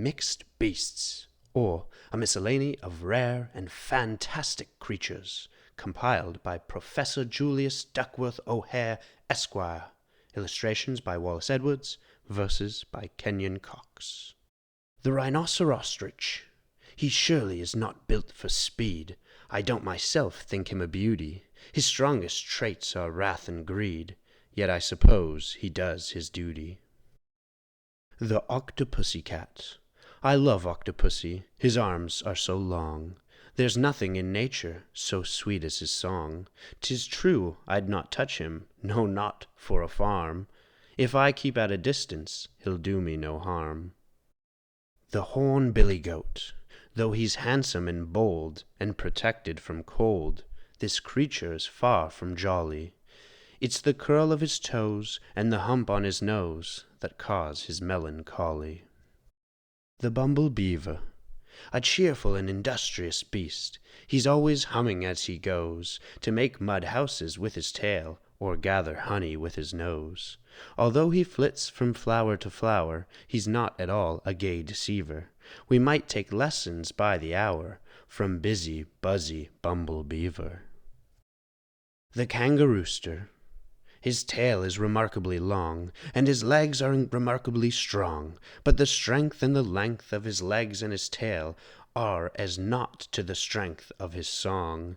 Mixed Beasts, or a miscellany of rare and fantastic creatures, compiled by Professor Julius Duckworth O'Hare, Esquire. Illustrations by Wallace Edwards, verses by Kenyon Cox. The rhinoceros ostrich. He surely is not built for speed. I don't myself think him a beauty. His strongest traits are wrath and greed, yet I suppose he does his duty. The octopussy cat. I love Octopussy, his arms are so long. There's nothing in nature so sweet as his song. 'Tis true I'd not touch him, no, not for a farm. If I keep at a distance, he'll do me no harm. The hornbilly goat. Though he's handsome and bold, and protected from cold, this creature's far from jolly. It's the curl of his toes and the hump on his nose that cause his melancholy. The bumble beaver. A cheerful and industrious beast, he's always humming as he goes, to make mud houses with his tail, or gather honey with his nose. Although he flits from flower to flower, he's not at all a gay deceiver. We might take lessons by the hour from busy, buzzy bumble beaver. The kangarooster. His tail is remarkably long, and his legs are remarkably strong, but the strength and the length of his legs and his tail are as naught to the strength of his song.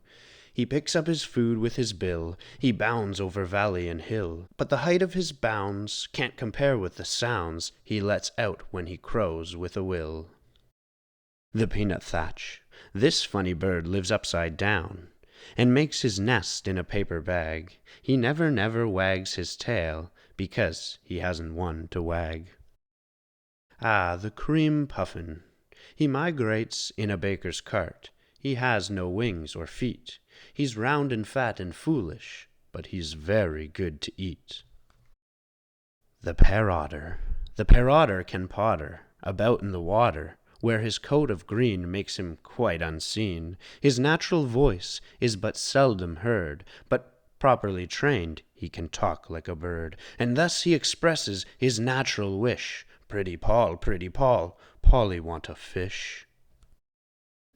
He picks up his food with his bill, he bounds over valley and hill, but the height of his bounds can't compare with the sounds he lets out when he crows with a will. The peanut thatch. This funny bird lives upside down, and makes his nest in a paper bag. He never wags his tail, because he hasn't one to wag. The cream puffin. He migrates in a baker's cart. He has no wings or feet. He's round and fat and foolish, but he's very good to eat. The pear-otter. The pear-otter can potter about in the water, where his coat of green makes him quite unseen. His natural voice is but seldom heard, but properly trained he can talk like a bird, and thus he expresses his natural wish. Pretty Poll, Polly want a fish.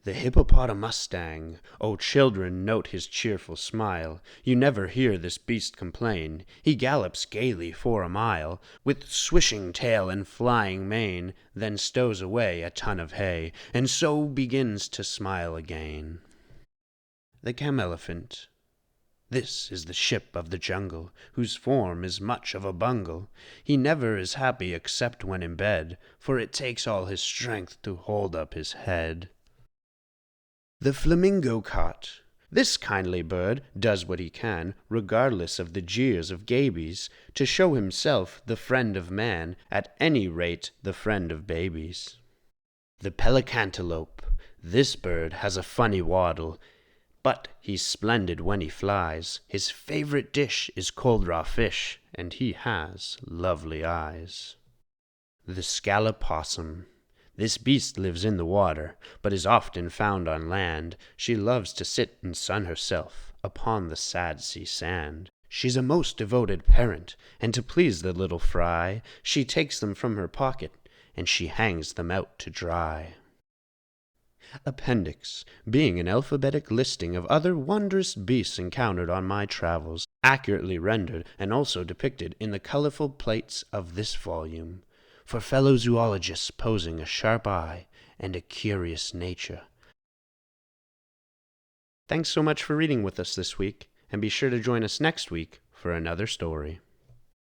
The hippopotamustang. Oh, children, note his cheerful smile. You never hear this beast complain. He gallops gaily for a mile, with swishing tail and flying mane, then stows away a ton of hay, and so begins to smile again. The camelophynt. This is the ship of the jungle, whose form is much of a bungle. He never is happy except when in bed, for it takes all his strength to hold up his head. The flamingo cot. This kindly bird does what he can, regardless of the jeers of gabies, to show himself the friend of man, at any rate the friend of babies. The pelicantelope. This bird has a funny waddle, but he's splendid when he flies. His favorite dish is cold raw fish, and he has lovely eyes. The scallop possum. This beast lives in the water, but is often found on land. She loves to sit and sun herself upon the sad sea sand. She's a most devoted parent, and to please the little fry, she takes them from her pocket, and she hangs them out to dry. Appendix, being an alphabetic listing of other wondrous beasts encountered on my travels, accurately rendered and also depicted in the colorful plates of this volume, for fellow zoologists posing a sharp eye and a curious nature. Thanks so much for reading with us this week, and be sure to join us next week for another story.